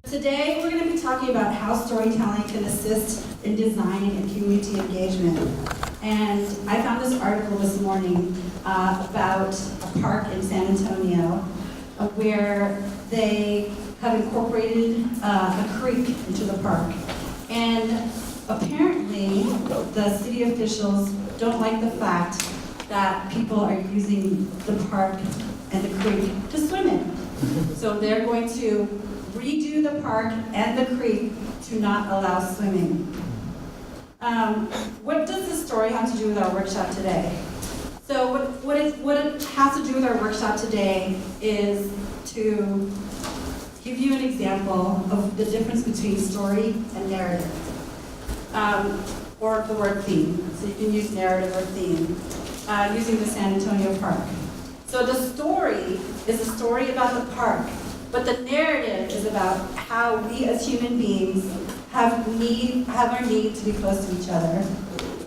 Today, we're going to be talking about how storytelling can assist in design and community engagement. And I found this article this morning about a park in San Antonio where they have incorporated a creek into the park. And apparently, the city officials don't like the fact that people are using the park and the creek to swim in. So they're going to redo the park and the creek to not allow swimming. What does this story have to do with our workshop today? So what it has to do with our workshop today is to give you an example of the difference between story and narrative, or the word theme. So you can use narrative or theme using the San Antonio Park. So the story is a story about the park, but the narrative is about how we as human beings have our need to be close to each other,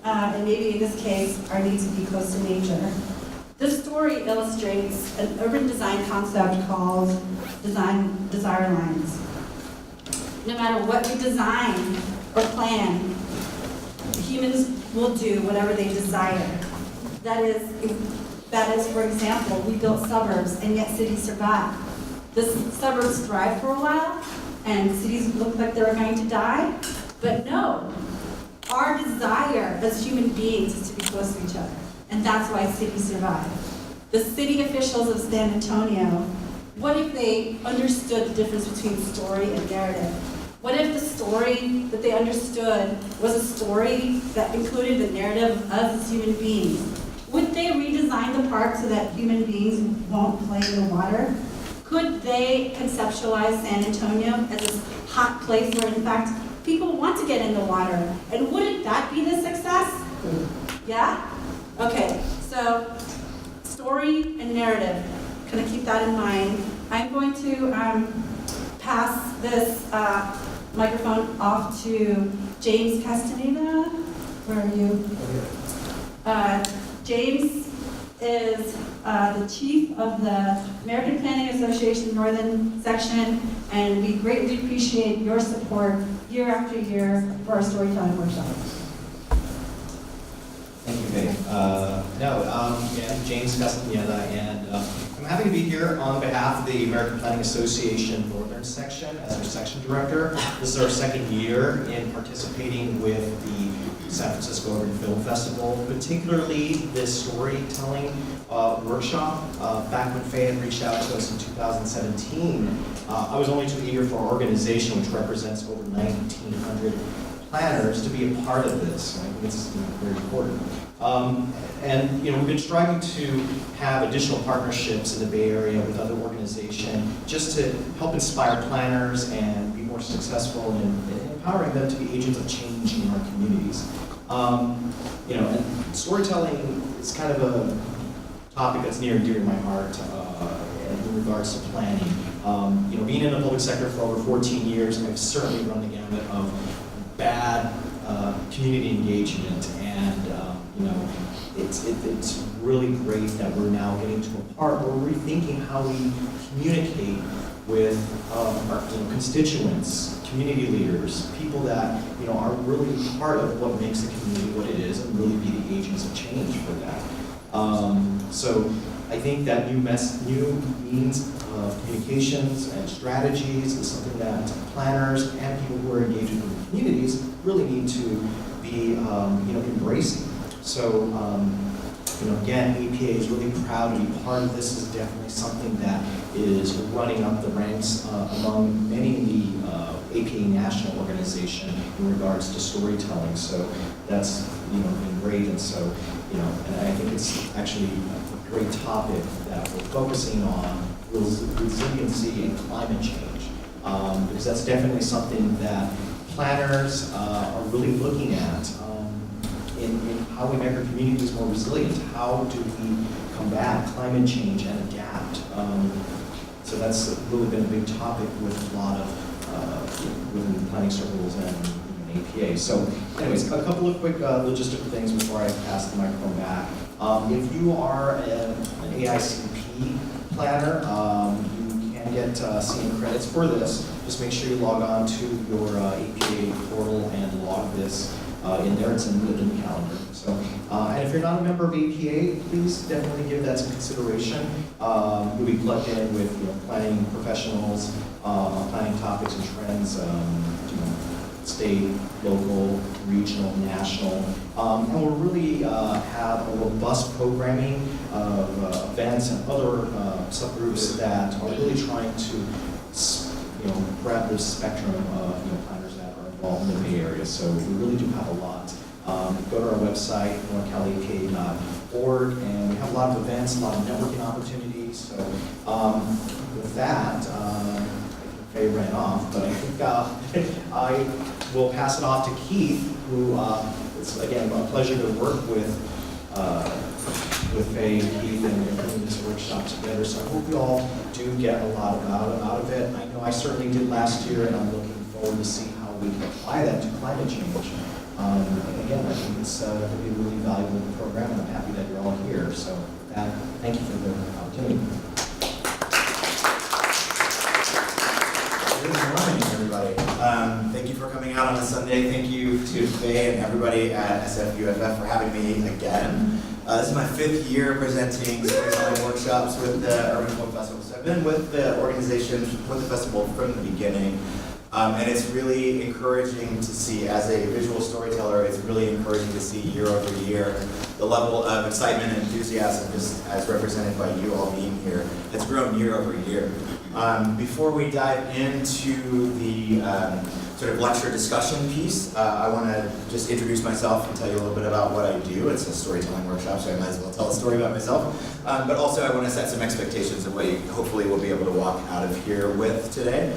and maybe in this case, our need to be close to nature. This story illustrates an urban design concept called desire lines. No matter what we design or plan, humans will do whatever they desire. That is, for example, we built suburbs and yet cities survive. The suburbs thrive for a while and cities look like they're going to die, but no. Our desire as human beings is to be close to each other, and that's why cities survive. The city officials of San Antonio, what if they understood the difference between story and narrative? What if the story that they understood was a story that included the narrative of us as human beings? Would they redesign the park so that human beings won't play in the water? Could they conceptualize San Antonio as a hot place where, in fact, people want to get in the water? And wouldn't that be the success? Yeah? Okay, so story and narrative. Kind of keep that in mind. I'm going to pass this microphone off to James Castaneda. Where are you? James is the chief of the American Planning Association Northern Section, and we greatly appreciate your support year after year for our storytelling workshop. Thank you, Faye. I'm James Castaneda, and I'm happy to be here on behalf of the American Planning Association Northern Section as our section director. This is our second year in participating with the San Francisco Urban Film Festival, particularly this storytelling workshop. Back when Faye had reached out to us in 2017, I was only too eager for our organization, which represents over 1,900 planners, to be a part of this. I think it's very important. And we've been striving to have additional partnerships in the Bay Area with other organizations just to help inspire planners and be more successful in empowering them to be agents of change in our communities. And storytelling is kind of a topic that's near and dear to my heart in regards to planning. Being in the public sector for over 14 years, I've certainly run the gamut of bad community engagement, and it's really great that we're now getting to a part where we're rethinking how we communicate with our constituents, community leaders, people that are really part of what makes the community what it is, and really be the agents of change for that. So I think that new means of communications and strategies is something that planners and people who are engaged in the communities really need to be embracing. So again, APA is really proud to be part of this. Is definitely something that is running up the ranks among many in the APA national organization in regards to storytelling. So that's been great, and so and I think it's actually a great topic that we're focusing on resiliency and climate change, because that's definitely something that planners are really looking at in how we make our communities more resilient. How do we combat climate change and adapt? So that's really been a big topic with a lot of within planning circles and APA. So anyways, a couple of quick logistical things before I pass the microphone back. If you are an AICP planner, you can get get seeing credits for this, just make sure you log on to your APA portal and log this in there. It's in the calendar. So, and if you're not a member of APA, please definitely give that some consideration. You'll be plugged in with planning professionals on planning topics and trends, state, local, regional, national, and we'll really have a robust programming of events and other subgroups that are really trying to grab this spectrum of planners that are involved in the Bay Area. So we really do have a lot. Go to our website, northcalapa.org, and we have a lot of events, a lot of networking opportunities. So with that, Faye ran off, but I think I will pass it off to Keith, who it's again a pleasure to work with Faye and Keith and putting this workshop together. So I hope you all do get a lot out of it. I know I certainly did last year, and I'm looking forward to see how we can apply that to climate change. And again, I think it's going to be a really valuable program, and I'm happy that you're all here. So with that, thank you for the opportunity. Good morning, everybody. Thank you for coming out on a Sunday. Thank you to Faye and everybody at SFUFF for having me again. This is my 5th year presenting storytelling workshops with the Urban Film Festival. So I've been with the organization, with the festival from the beginning. And it's really encouraging to see, as a visual storyteller, it's really encouraging to see year over year the level of excitement and enthusiasm, just as represented by you all being here, has grown year over year. Before we dive into the sort of lecture discussion piece, I want to just introduce myself and tell you a little bit about what I do. It's a storytelling workshop, so I might as well tell a story about myself. But also I want to set some expectations of what you hopefully will be able to walk out of here with today.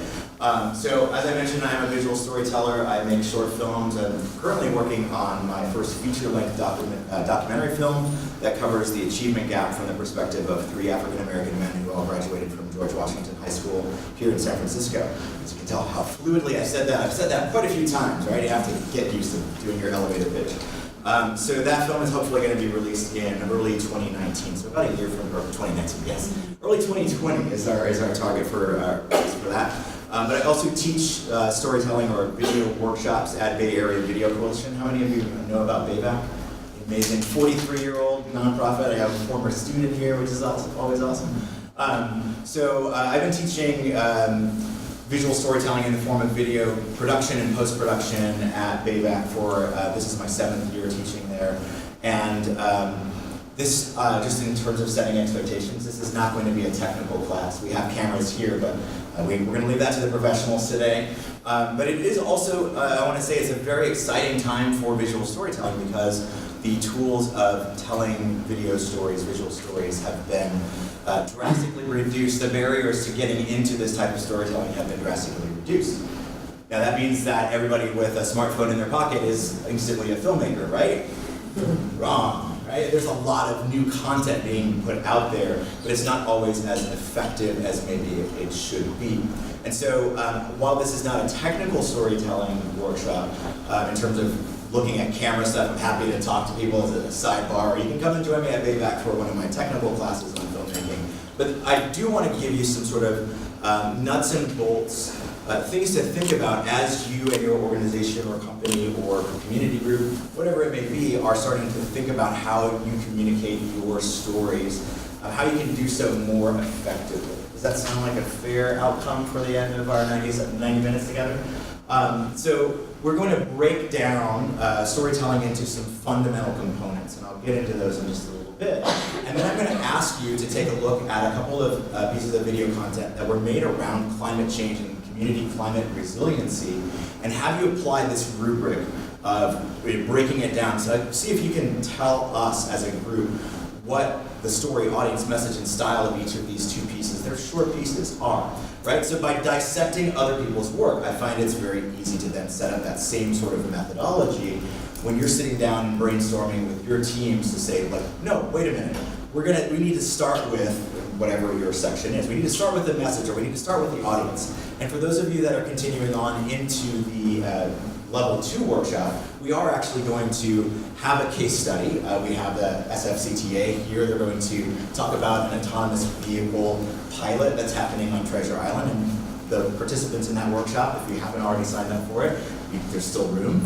So as I mentioned, I'm a visual storyteller. I make short films. I'm currently working on my first feature-length documentary film that covers the achievement gap from the perspective of 3 African-American men who all graduated from George Washington High School here in San Francisco. As you can tell how fluidly I said that. I've said that quite a few times, right? You have to get used to doing your elevator pitch. So that film is hopefully going to be released in early 2019, so about a year from, or 2019, yes. Early 2020 is our target for that. But I also teach storytelling or video workshops at Bay Area Video Coalition. How many of you know about Bayback? Amazing 43-year-old nonprofit. I have a former student here, which is always awesome. So I've been teaching visual storytelling in the form of video production and post-production at Bayback for, this is my 7th year teaching there. And this, just in terms of setting expectations, this is not going to be a technical class. We have cameras here, but we're going to leave that to the professionals today. But it is also, I want to say, it's a very exciting time for visual storytelling because the tools of telling video stories, visual stories, have been drastically reduced. The barriers to getting into this type of storytelling have been drastically reduced. Now that means that everybody with a smartphone in their pocket is instantly a filmmaker, right? Wrong. Right? There's a lot of new content being put out there, but it's not always as effective as maybe it should be. And so while this is not a technical storytelling workshop, in terms of looking at camera stuff, I'm happy to talk to people as a sidebar. You can come and join me at Bayback for one of my technical classes on filmmaking. But I do want to give you some sort of nuts and bolts, things to think about as you and your organization or company or community group, whatever it may be, are starting to think about how you communicate your stories, how you can do so more effectively. Does that sound like a fair outcome for the end of our 90 minutes together? So we're going to break down storytelling into some fundamental components, and I'll get into those in just a little bit. And then I'm going to ask you to take a look at a couple of pieces of video content that were made around climate change and community climate resiliency, and have you apply this rubric of breaking it down. So see if you can tell us as a group what the story, audience, message, and style of each of these 2 pieces, they're short pieces, are. Right? So by dissecting other people's work, I find it's very easy to then set up that same sort of methodology when you're sitting down and brainstorming with your teams to say, like, no, wait a minute, we need to start with whatever your section is. We need to start with the message, or we need to start with the audience. And for those of you that are continuing on into the level 2 workshop, we are actually going to have a case study. We have the SFCTA here. They're going to talk about an autonomous vehicle pilot that's happening on Treasure Island. And the participants in that workshop, if you haven't already signed up for it, there's still room.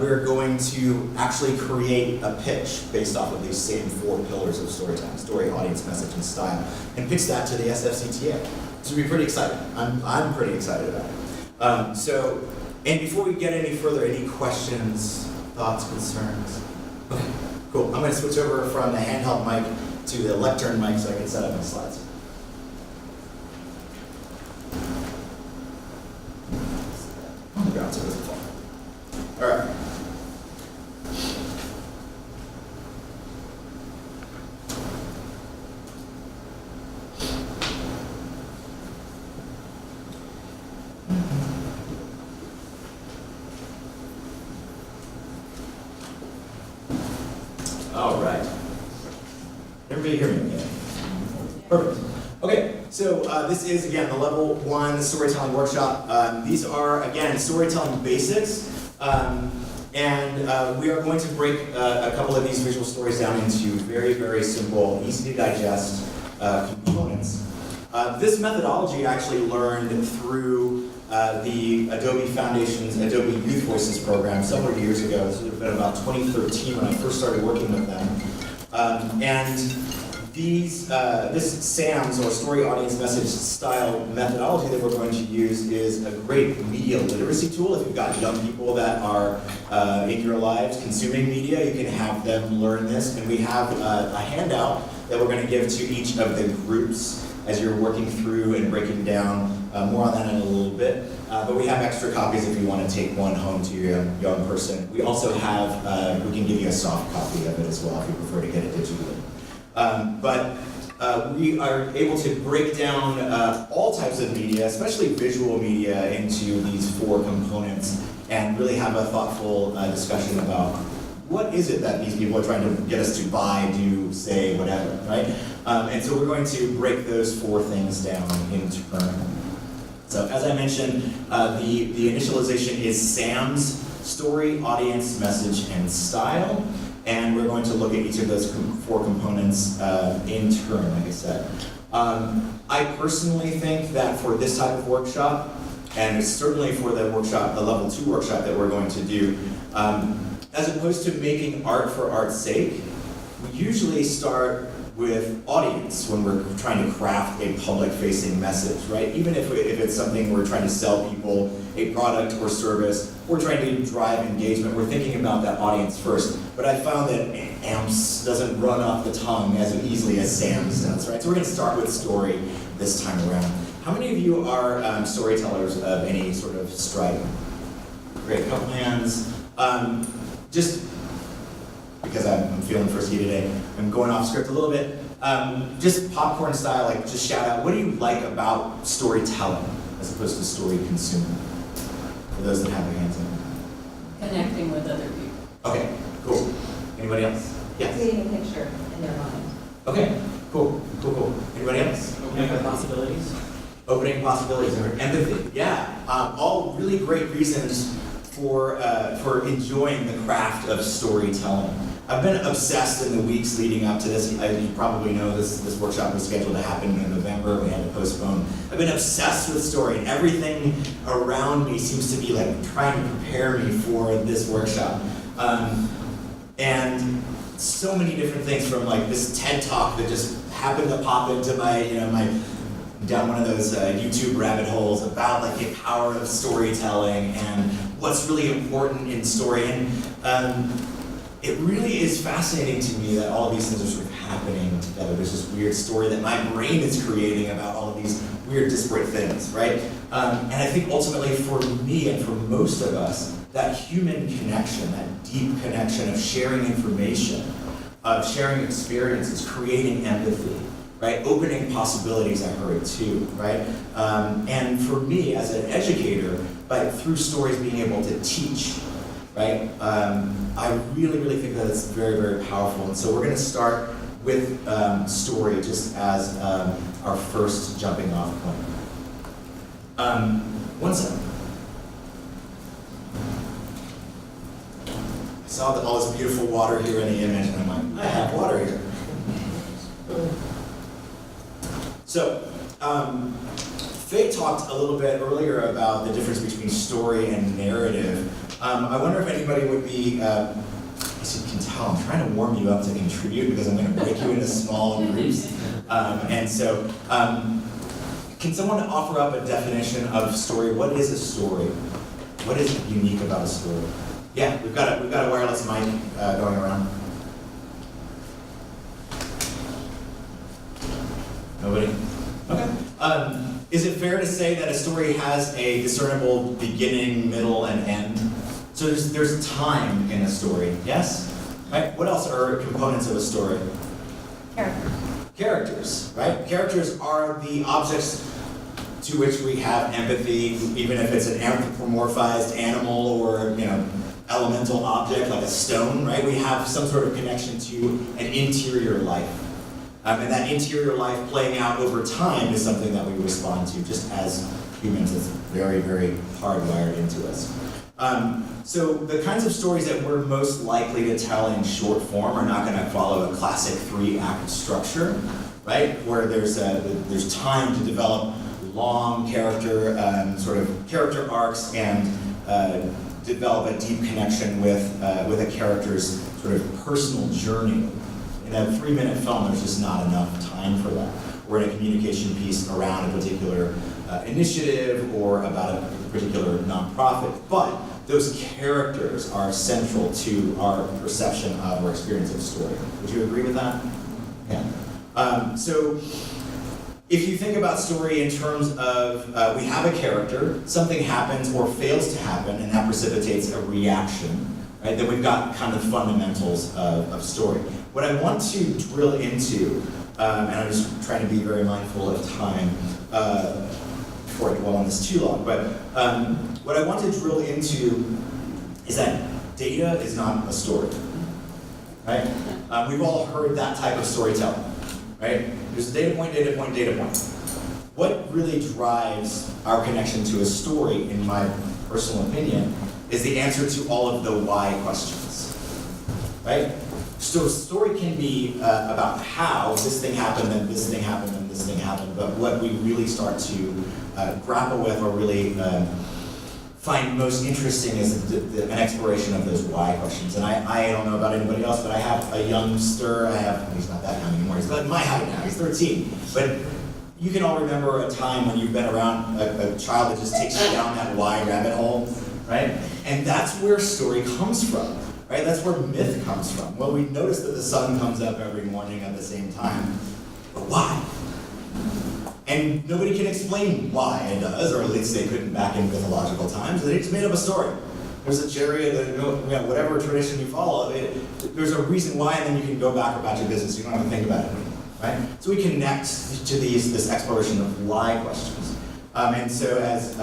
We're going to actually create a pitch based off of these same 4 pillars of storytelling: story, audience, message, and style, and pitch that to the SFCTA. So we'll be pretty excited. I'm pretty excited about it. And before we get any further, any questions, thoughts, concerns? Okay, cool. I'm going to switch over from the handheld mic to the lectern mic so I can set up my slides. On the ground so it doesn't fall. All right. All right. Everybody hear me? Okay. Perfect. Okay, so this is, again, the level 1 storytelling workshop. These are, again, storytelling basics. And we are going to break a couple of these visual stories down into very, very simple, easy to digest components. This methodology I actually learned through the Adobe Foundation's Adobe Youth Voices program several years ago. This would have been about 2013 when I first started working with them. And this SAMS, or Story, Audience, Message, Style methodology that we're going to use is a great media literacy tool. If you've got young people that are in your lives consuming media, you can have them learn this. And we have a handout that we're going to give to each of the groups as you're working through and breaking down. More on that in a little bit. But we have extra copies if you want to take one home to your young person. We also have, we can give you a soft copy of it as well if you prefer to get it digitally. But we are able to break down all types of media, especially visual media, into these 4 components and really have a thoughtful discussion about what is it that these people are trying to get us to buy, do, say, whatever, right? And so we're going to break those 4 things down in turn. So as I mentioned, the initialization is SAMS: story, audience, message, and style. And we're going to look at each of those 4 components in turn, like I said. I personally think that for this type of workshop, and certainly for the workshop, the level 2 workshop that we're going to do, as opposed to making art for art's sake, we usually start with audience when we're trying to craft a public-facing message, right? Even if it's something we're trying to sell people a product or service, we're trying to drive engagement, we're thinking about that audience first. But I found that AMPS doesn't run off the tongue as easily as SAMS does, right? So we're going to start with story this time around. How many of you are storytellers of any sort of stripe? Great, a couple hands. Just because I'm feeling frisky today, I'm going off script a little bit. Just popcorn style, like just shout out, what do you like about storytelling as opposed to story consuming? For those that have their hands up. Connecting with other people. Okay, cool. Anybody else? Yes. Creating a picture in their mind. Okay, cool. Anybody else? Opening up possibilities. Opening possibilities or empathy. Yeah, all really great reasons for enjoying the craft of storytelling. I've been obsessed in the weeks leading up to this. You probably know this workshop was scheduled to happen in November. We had to postpone. I've been obsessed with story, and everything around me seems to be like trying to prepare me for this workshop. And so many different things, from like this TED Talk that just happened to pop into my down one of those YouTube rabbit holes about like the power of storytelling and what's really important in story. And it really is fascinating to me that all of these things are sort of happening together. There's this weird story that my brain is creating about all of these weird disparate things, right? And I think ultimately for me and for most of us, that human connection, that deep connection of sharing information, of sharing experiences, creating empathy, right? Opening possibilities, I heard too, right? And for me as an educator, but through stories being able to teach, right? I really, really think that it's very, very powerful. And so we're going to start with story just as our first jumping off point. One second. saw all this beautiful water here in the image, and I'm like, I have water here. So, Faye talked a little bit earlier about the difference between story and narrative. I wonder if anybody would be, as you can tell, I'm trying to warm you up to contribute because I'm going to break you into small groups. Can someone offer up a definition of story? What is a story? What is unique about a story? Yeah, we've got a wireless mic going around. Nobody? Okay. Is it fair to say that a story has a discernible beginning, middle, and end? So there's time in a story, yes? Right? What else are components of a story? Characters, right? Characters are the objects to which we have empathy, even if it's an anthropomorphized animal or, elemental object like a stone, right? We have some sort of connection to an interior life. And that interior life playing out over time is something that we respond to, just as humans. It's very, very hardwired into us. So the kinds of stories that we're most likely to tell in short form are not going to follow a classic 3-act structure, right? Where there's time to develop long character arcs and develop a deep connection with a character's sort of personal journey. In a 3-minute film, there's just not enough time for that. Or in a communication piece around a particular initiative or about a particular nonprofit. But those characters are central to our perception of or experience of story. Would you agree with that? Yeah. So if you think about story in terms of we have a character, something happens or fails to happen, and that precipitates a reaction, right? Then we've got kind of fundamentals of story. What I want to drill into, and I'm just trying to be very mindful of time before I dwell on this too long, but what I want to drill into is that data is not a story, right? We've all heard that type of storytelling, right? There's a data point, data point, data point. What really drives our connection to a story, in my personal opinion, is the answer to all of the why questions, right? So a story can be about how this thing happened, and this thing happened, and this thing happened, but what we really start to grapple with or really find most interesting is an exploration of those why questions. And I don't know about anybody else, but I have a youngster, he's not that young anymore, he's about my height now, he's 13. But you can all remember a time when you've been around a child that just takes you down that why rabbit hole, right? And that's where story comes from. Right? That's where myth comes from. Well, we notice that the sun comes up every morning at the same time, but why? And nobody can explain why it does, or at least they couldn't back in mythological times. They just made up a story. There's a chariot, whatever tradition you follow, there's a reason why, and then you can go back about your business. You don't have to think about it, right? So we connect to this exploration of why questions. And so as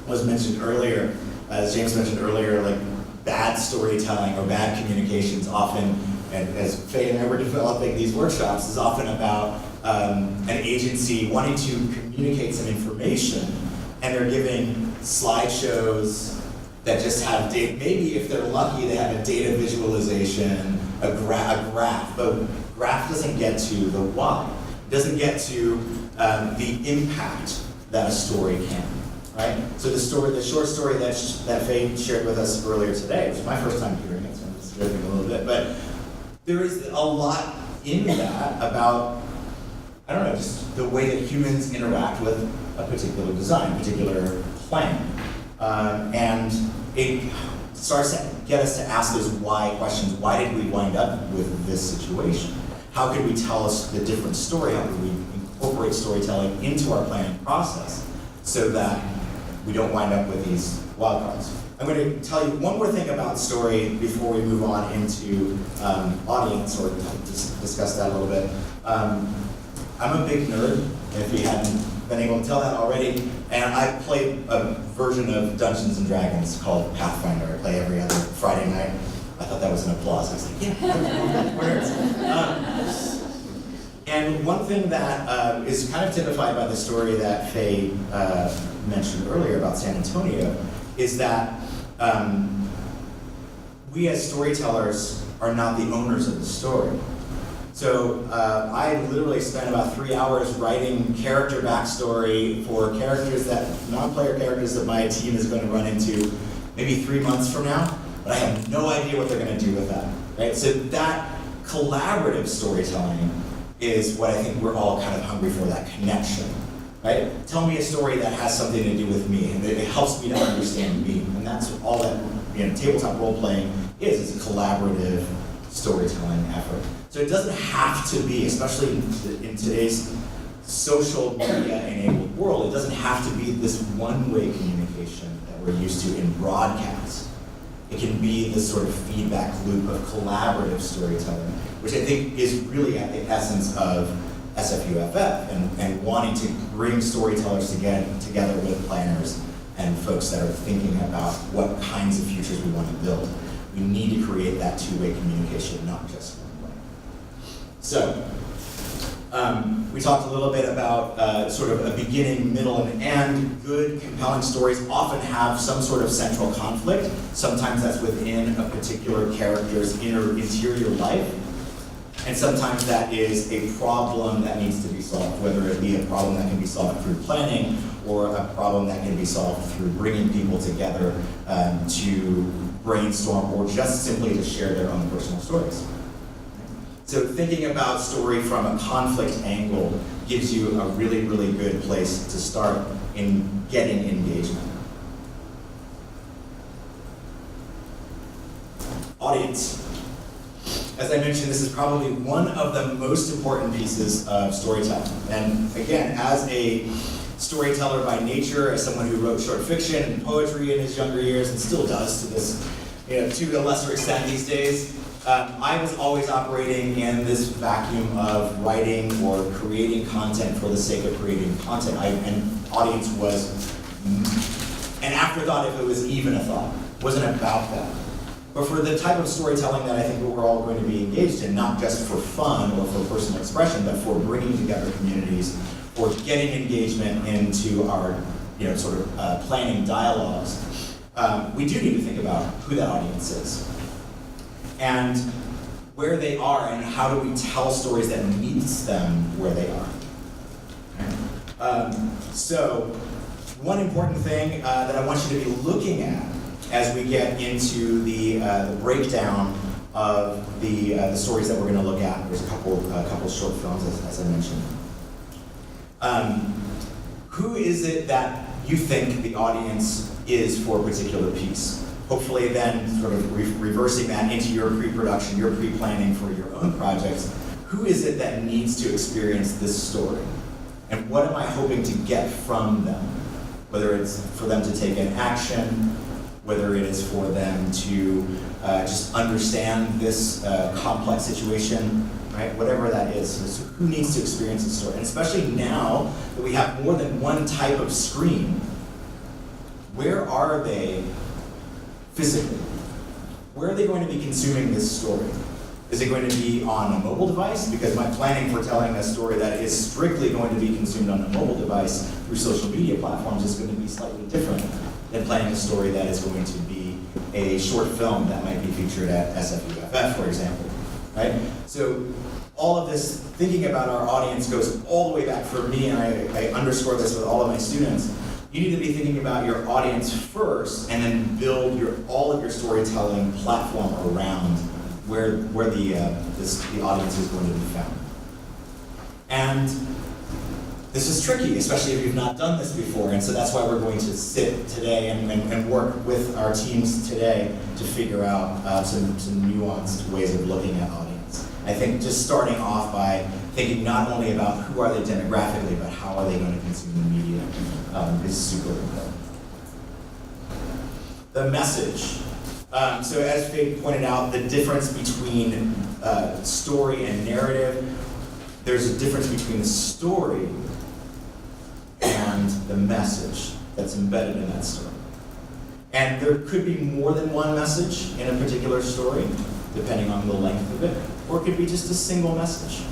was mentioned earlier, as James mentioned earlier, like, bad storytelling or bad communications often, and as Faye and I were developing these workshops, is often about an agency wanting to communicate some information, and they're giving slideshows that just have data. Maybe if they're lucky, they have a data visualization, a graph, but graph doesn't get to the why. It doesn't get to the impact that a story can. Right? So the short story that Faye shared with us earlier today, which was my first time hearing it, so I'm just joking a little bit, but there is a lot in that about, I don't know, just the way that humans interact with a particular design, particular plan. And it starts to get us to ask those why questions. Why did we wind up with this situation? How could we tell us the different story? How could we incorporate storytelling into our planning process so that we don't wind up with these wildcards? I'm going to tell you one more thing about story before we move on into audience, or discuss that a little bit. I'm a big nerd, if you hadn't been able to tell that already, and I play a version of Dungeons and Dragons called Pathfinder. I play every other Friday night. I thought that was an applause. I was like, yeah, we're nerds. And one thing that is kind of typified by the story that Faye mentioned earlier about San Antonio is that we as storytellers are not the owners of the story. So I literally spent about 3 hours writing character backstory for characters non-player characters that my team is going to run into maybe 3 months from now, but I have no idea what they're going to do with that, right? So that collaborative storytelling is what I think we're all kind of hungry for, that connection, right? Tell me a story that has something to do with me, and it helps me to understand me, and that's all that tabletop role-playing is a collaborative storytelling effort. So it doesn't have to be, especially in today's social media-enabled world, it doesn't have to be this one-way communication that we're used to in broadcast. It can be this sort of feedback loop of collaborative storytelling, which I think is really at the essence of SFUFF and wanting to bring storytellers together with planners and folks that are thinking about what kinds of futures we want to build. We need to create that two-way communication, not just one way. So, we talked a little bit about sort of a beginning, middle, and end. Good, compelling stories often have some sort of central conflict. Sometimes that's within a particular character's interior life. And sometimes that is a problem that needs to be solved, whether it be a problem that can be solved through planning or a problem that can be solved through bringing people together to brainstorm or just simply to share their own personal stories. So thinking about story from a conflict angle gives you a really, really good place to start in getting engagement. Audience. As I mentioned, this is probably one of the most important pieces of storytelling. And again, as a storyteller by nature, as someone who wrote short fiction and poetry in his younger years and still does to this, to a lesser extent these days, I was always operating in this vacuum of writing or creating content for the sake of creating content. And audience was an afterthought if it was even a thought. It wasn't about that. But for the type of storytelling that I think we're all going to be engaged in, not just for fun or for personal expression, but for bringing together communities, or getting engagement into our sort of planning dialogues, we do need to think about who that audience is and where they are, and how do we tell stories that meets them where they are. So one important thing that I want you to be looking at as we get into the breakdown of the stories that we're going to look at. There's a couple short films, as I mentioned. Who is it that you think the audience is for a particular piece? Hopefully then sort of reversing that into your pre-production, your pre-planning for your own projects. Who is it that needs to experience this story? And what am I hoping to get from them? Whether it's for them to take an action, whether it is for them to just understand this complex situation, right? Whatever that is. So who needs to experience the story? And especially now that we have more than one type of screen, where are they physically? Where are they going to be consuming this story? Is it going to be on a mobile device? Because my planning for telling a story that is strictly going to be consumed on a mobile device through social media platforms is going to be slightly different than planning a story that is going to be a short film that might be featured at SFUFF, for example, right? So all of this thinking about our audience goes all the way back for me, and I underscore this with all of my students. You need to be thinking about your audience first, and then build all of your storytelling platform around where the audience is going to be found. And this is tricky, especially if you've not done this before, and so that's why we're going to sit today and work with our teams today to figure out some nuanced ways of looking at audience. I think just starting off by thinking not only about who are they demographically, but how are they going to consume the media is super important. The message. So as Faye pointed out, the difference between story and narrative, there's a difference between the story and the message that's embedded in that story. And there could be more than one message in a particular story, depending on the length of it, or it could be just a single message.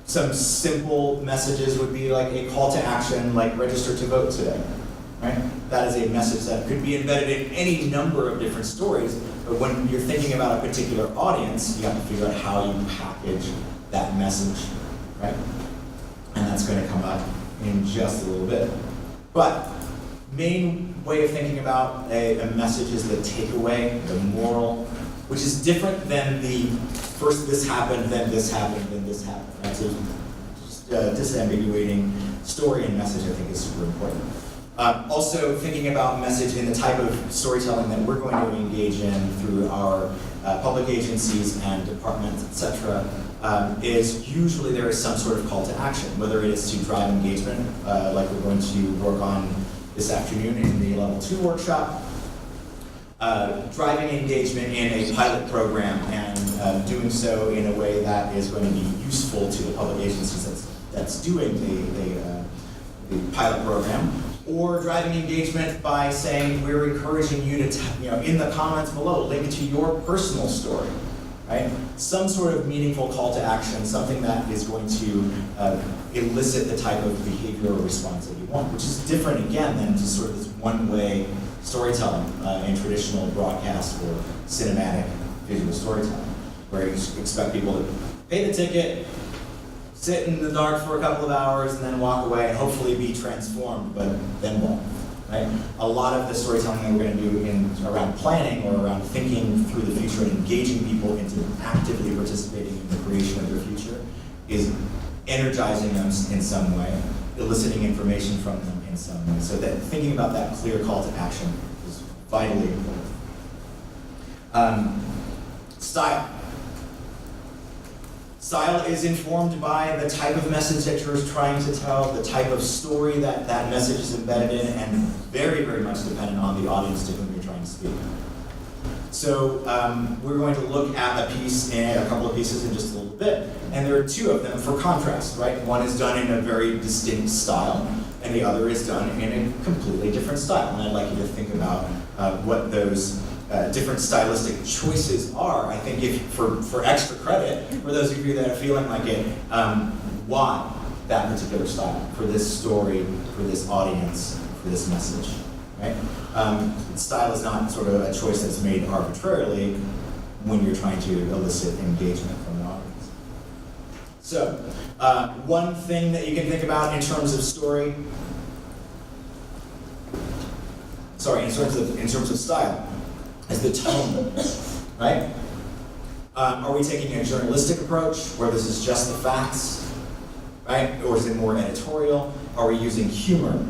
Some simple messages would be like a call to action, like register to vote today, right? That is a message that could be embedded in any number of different stories, but when you're thinking about a particular audience, you have to figure out how you package that message, right? And that's going to come up in just a little bit. But main way of thinking about a message is the takeaway, the moral, which is different than the first this happened, then this happened, then this happened, right? So just disambiguating story and message, I think, is super important. Also, thinking about message in the type of storytelling that we're going to engage in through our public agencies and departments, etc., is usually there is some sort of call to action, whether it is to drive engagement, like we're going to work on this afternoon in the Level 2 workshop, driving engagement in a pilot program and doing so in a way that is going to be useful to the public agencies that's doing the pilot program, or driving engagement by saying we're encouraging you to, in the comments below, link to your personal story, right? Some sort of meaningful call to action, something that is going to elicit the type of behavior or response that you want, which is different, again, than just sort of this one-way storytelling in traditional broadcast or cinematic visual storytelling, where you expect people to pay the ticket, sit in the dark for a couple of hours, and then walk away and hopefully be transformed, but then what? Right? A lot of the storytelling that we're going to do around planning or around thinking through the future and engaging people into actively participating in the creation of their future is energizing them in some way, eliciting information from them in some way. So that thinking about that clear call to action is vitally important. Style. Style is informed by the type of message that you're trying to tell, the type of story that that message is embedded in, and very, very much dependent on the audience to whom you're trying to speak. So we're going to look at a couple of pieces in just a little bit, and there are two of them for contrast, right? One is done in a very distinct style, and the other is done in a completely different style. And I'd like you to think about what those different stylistic choices are. I think if for extra credit, for those of you that are feeling like it, why that particular style, for this story, for this audience, for this message, right? Style is not sort of a choice that's made arbitrarily when you're trying to elicit engagement from the audience. So, one thing that you can think about in terms of story, in terms of style, is the tone, right? Are we taking a journalistic approach where this is just the facts, right? Or is it more editorial? Are we using humor?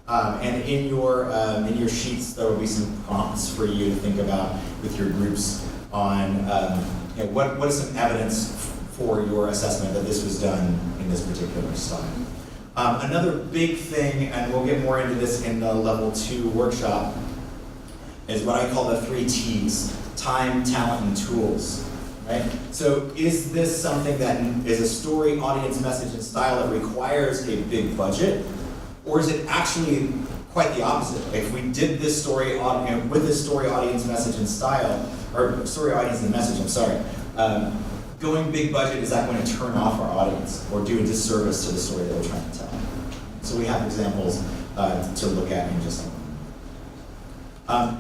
And in your sheets, there will be some prompts for you to think about with your groups on what is some evidence for your assessment that this was done in this particular style. Another big thing, and we'll get more into this in the Level 2 workshop, is what I call the 3 T's: time, talent, and tools. Right? So is this something that is a story, audience, message, and style that requires a big budget? Or is it actually quite the opposite? If we did this story with this story, audience, message, and style, or story, audience, and message, going big budget, is that going to turn off our audience or do a disservice to the story that we're trying to tell? So we have examples to look at in just a moment.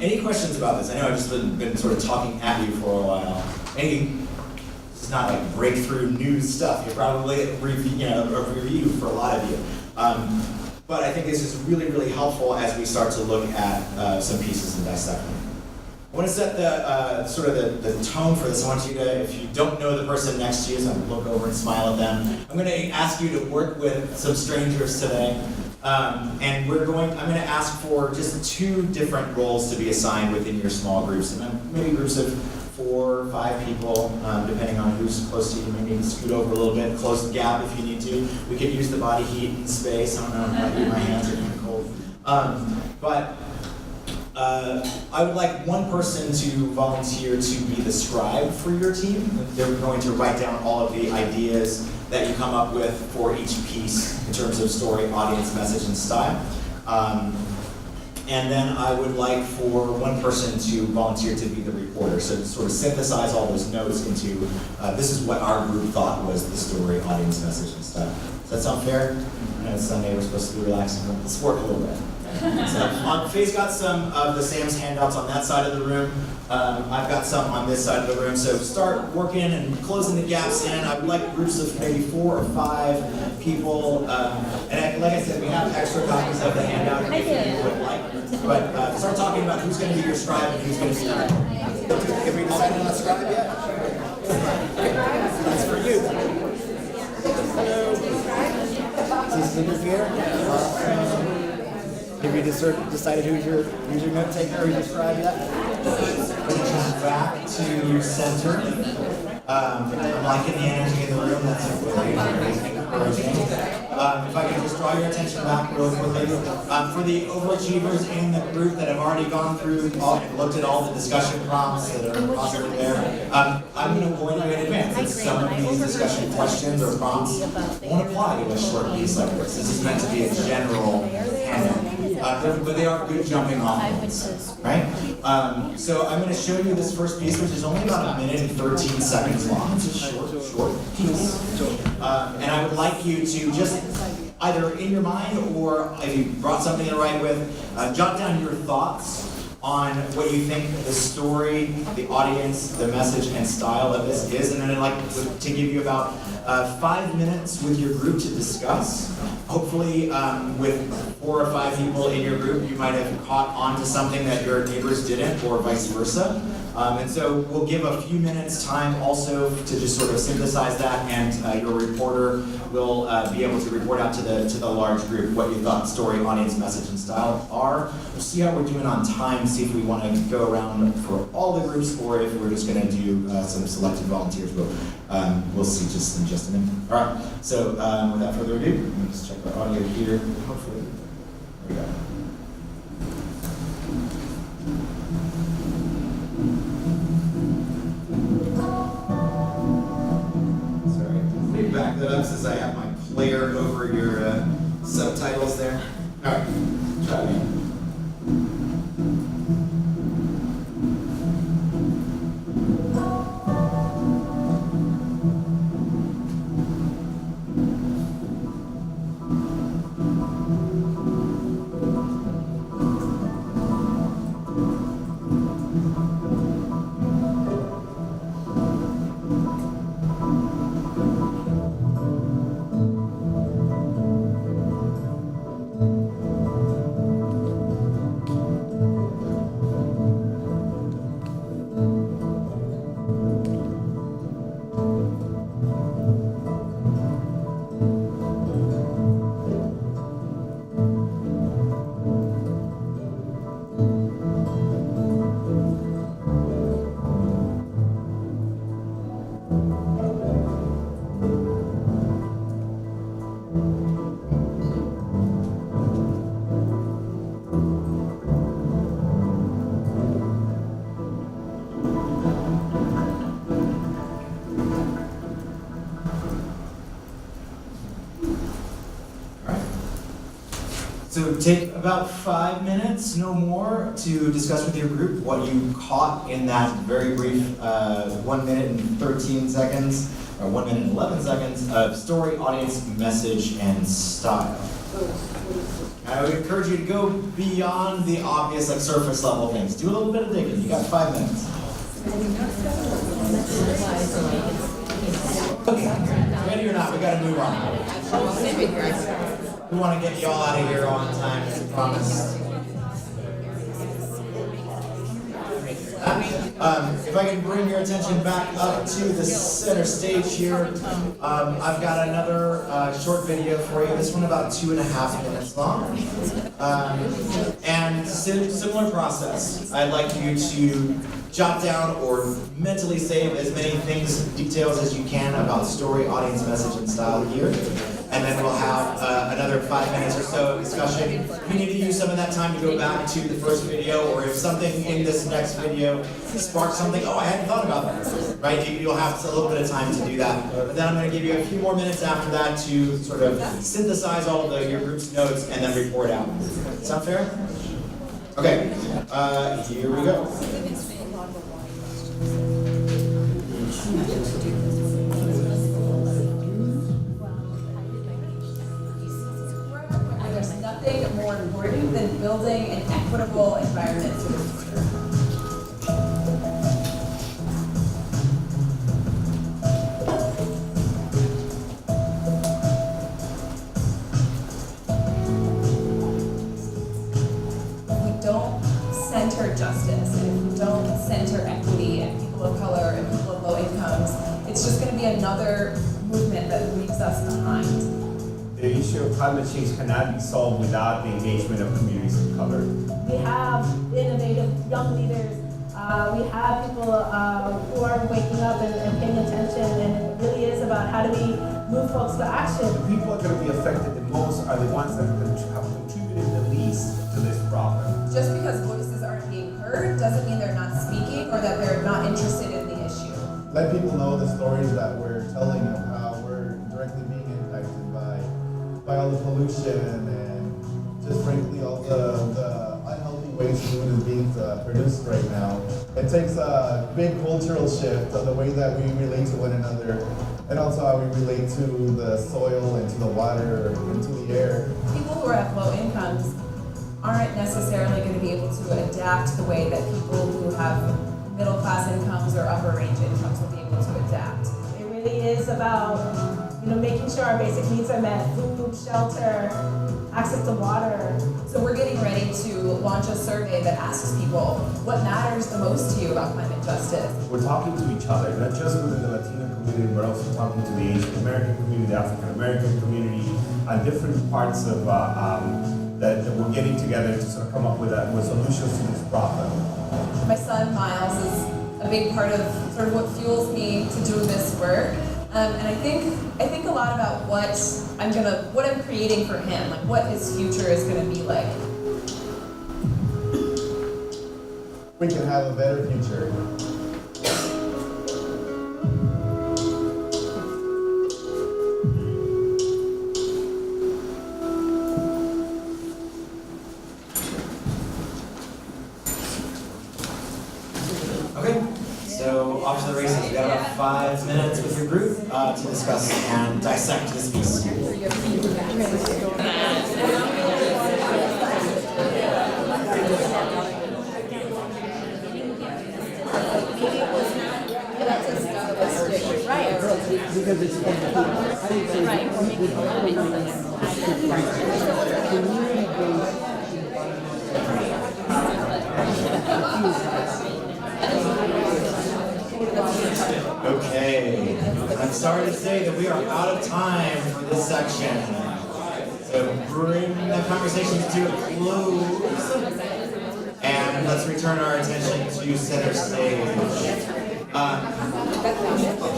Any questions about this? I know I've just been sort of talking at you for a while. This is not like breakthrough news stuff. You're probably a review for a lot of you. But I think this is really, really helpful as we start to look at some pieces and dissect them. I want to set the tone for this. I want you to, if you don't know the person next to you, so I'm going to look over and smile at them. I'm going to ask you to work with some strangers today. And I'm going to ask for just 2 different roles to be assigned within your small groups. And maybe groups of 4 or 5 people, depending on who's close to you. You may need to scoot over a little bit, close the gap if you need to. We could use the body heat and space. I don't know, my hands are kind of cold. I would like one person to volunteer to be the scribe for your team. They're going to write down all of the ideas that you come up with for each piece in terms of story, audience, message, and style. And then I would like for one person to volunteer to be the reporter, so to sort of synthesize all those notes into this is what our group thought was the story, audience, message, and style. Does that sound fair? I know it's Sunday, we're supposed to be relaxing, but let's work a little bit. Okay? So, Faye's got some of the Sam's handouts on that side of the room. I've got some on this side of the room. So start working and closing the gaps in. I would like groups of maybe 4 or 5 people. Like I said, we have extra copies of the handout if you would like. But start talking about who's going to be your scribe and who's going to be your. Have we decided on a scribe yet? That's for you. Hello. Is this the group here? Have you decided who's your note taker or who's your scribe yet? Back to center. I'm liking the energy in the room. That's really encouraging. If I can just draw your attention back real quickly. For the overachievers in the group that have already gone through and looked at all the discussion prompts that are possibly there, I'm going to warn you in advance that some of these discussion questions or prompts won't apply to a short piece like this. This is meant to be a general handout. But they are good jumping off points, right? So I'm going to show you this first piece, which is only about 1 minute and 13 seconds long. It's a short piece. And I would like you to just either in your mind or if you brought something to write with, jot down your thoughts on what you think the story, the audience, the message, and style of this is. And then I'd like to give you about 5 minutes with your group to discuss. Hopefully with 4 or 5 people in your group, you might have caught on to something that your neighbors didn't, or vice versa. And so we'll give a few minutes time also to just sort of synthesize that, and your reporter will be able to report out to the large group what you thought story, audience, message, and style are. We'll see how we're doing on time, see if we want to go around for all the groups or if we're just going to do some selected volunteers. We'll see just in a minute. All right, so without further ado, let me just check our audio here. Hopefully, there we go. Back that up since I have my player over your subtitles there. All right, try again. So take about 5 minutes, no more, to discuss with your group what you caught in that very brief 1 minute and 13 seconds, or 1 minute and 11 seconds of story, audience, message, and style. I would encourage you to go beyond the obvious, like surface level things. Do a little bit of digging. You got 5 minutes. Okay, ready or not, we got to move on. We want to get y'all out of here on time, as promised. If I can bring your attention back up to the center stage here, I've got another short video for you. This one about 2.5 minutes long. And similar process. I'd like you to jot down or mentally save as many things, details as you can about story, audience, message, and style here. And then we'll have another 5 minutes or so of discussion. If you need to use some of that time to go back to the first video, or if something in this next video sparks something, oh, I hadn't thought about that, right? You'll have a little bit of time to do that. But then I'm going to give you a few more minutes after that to sort of synthesize all of your group's notes and then report out. Sound fair? Okay, here we go. there's nothing more important than building an equitable environment for the future. If we don't center justice, and if we don't center equity and people of color and people of low incomes, it's just going to be another movement that leaves us behind. The issue of climate change cannot be solved without the engagement of communities of color. We have innovative young leaders. We have people who are waking up and paying attention, and it really is about how do we move folks to action. The people that are going to be affected the most are the ones that have contributed the least to this problem. Just because voices aren't being heard doesn't mean they're not speaking or that they're not interested in the issue. Let people know the stories that we're telling of how we're directly being impacted by all the pollution and just frankly all the unhealthy ways food is being produced right now. It takes a big cultural shift of the way that we relate to one another and also how we relate to the soil and to the water and to the air. People who are at low incomes aren't necessarily going to be able to adapt the way that people who have middle class incomes or upper range incomes will be able to adapt. It really is about making sure our basic needs are met: food, shelter, access to water. So we're getting ready to launch a survey that asks people what matters the most to you about climate justice. We're talking to each other, not just within the Latino community, but also talking to the Asian American community, the African American community, and different parts of that we're getting together to sort of come up with solutions to this problem. My son Miles is a big part of sort of what fuels me to do this work. And I think a lot about what I'm creating for him, like what his future is gonna be like. We can have a better future. Okay, so off to the races. We got about 5 minutes with your group to discuss and dissect this piece. Okay, I'm sorry to say that we are out of time for this section. So bring the conversation to a close. And let's return our attention to center stage.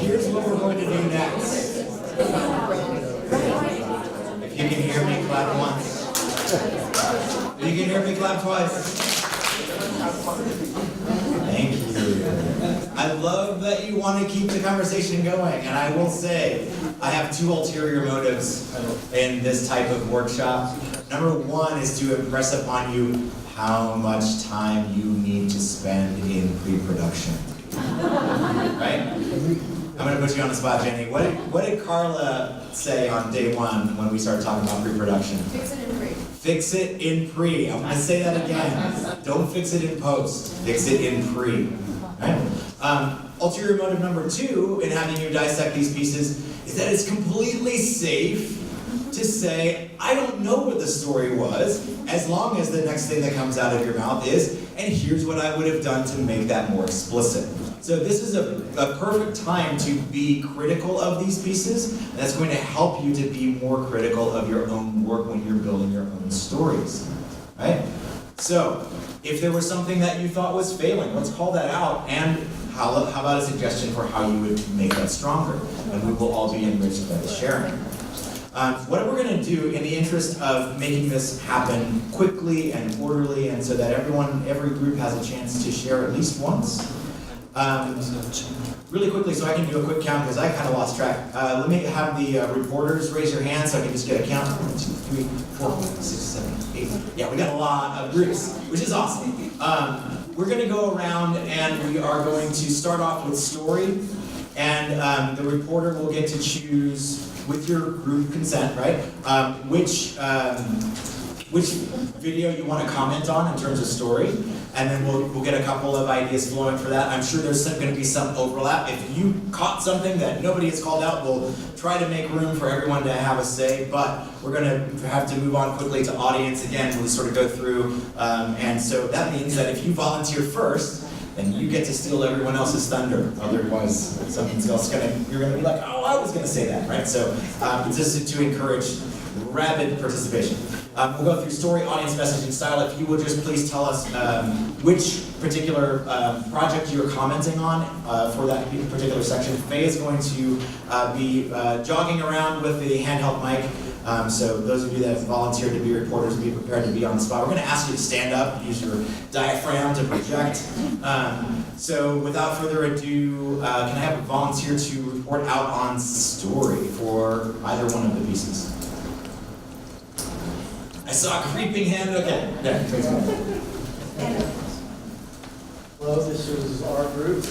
Here's what we're going to do next. If you can hear me, clap once. If you can hear me, clap twice. Thank you. I love that you want to keep the conversation going, and I will say, I have two ulterior motives in this type of workshop. Number one is to impress upon you how much time you need to spend in pre-production. Right? I'm going to put you on the spot, Jenny. What did Carla say on day one when we started talking about pre-production? Fix it in pre. Fix it in pre. I'm going to say that again. Don't fix it in post. Fix it in pre. Right? Ulterior motive number two in having you dissect these pieces is that it's completely safe to say, I don't know what the story was, as long as the next thing that comes out of your mouth is, and here's what I would have done to make that more explicit. So this is a perfect time to be critical of these pieces, and that's going to help you to be more critical of your own work when you're building your own stories, right? So, if there was something that you thought was failing, let's call that out, and how about a suggestion for how you would make that stronger? And we will all be enriched by the sharing. What we're going to do in the interest of making this happen quickly and orderly, and so that every group has a chance to share at least once. Really quickly, so I can do a quick count because I kind of lost track. Let me have the reporters raise your hands so I can just get a count. 1, 2, 3, 4, 5, 6, 7, 8. Yeah, we got a lot of groups, which is awesome. We're going to go around and we are going to start off with story, and the reporter will get to choose, with your group consent, right? Which which video you want to comment on in terms of story, and then we'll get a couple of ideas flowing for that. I'm sure there's going to be some overlap. If you caught something that nobody has called out, we'll try to make room for everyone to have a say, but we're going to have to move on quickly to audience again. We'll sort of go through, and so that means that if you volunteer first, then you get to steal everyone else's thunder. Otherwise, something else you're gonna be like, oh, I was gonna say that, right? So just to encourage rabid participation. We'll go through story, audience, messaging, style. If you will just please tell us which particular project you're commenting on for that particular section. Faye is going to be jogging around with the handheld mic. So those of you that have volunteered to be reporters, be prepared to be on the spot. We're going to ask you to stand up, use your diaphragm to project. So without further ado, can I have a volunteer to report out on story for either one of the pieces? I saw a creeping hand. Okay. Yeah, please go. Hello, this is our group.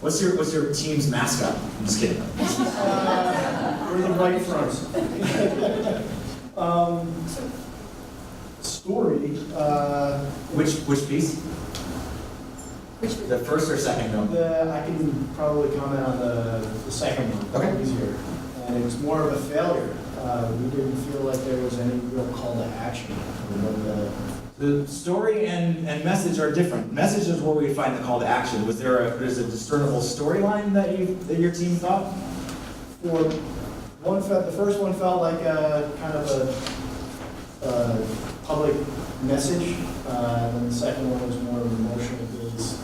What's your team's mascot? I'm just kidding. We're the right front. Story. Which piece? The first or second one? I can probably comment on the second one. Okay. Easier. And it was more of a failure. We didn't feel like there was any real call to action. The story and message are different. Message is where we find the call to action. Was there a discernible storyline that your team thought? For one, the first one felt like a kind of a public message, and then the second one was more of an emotional based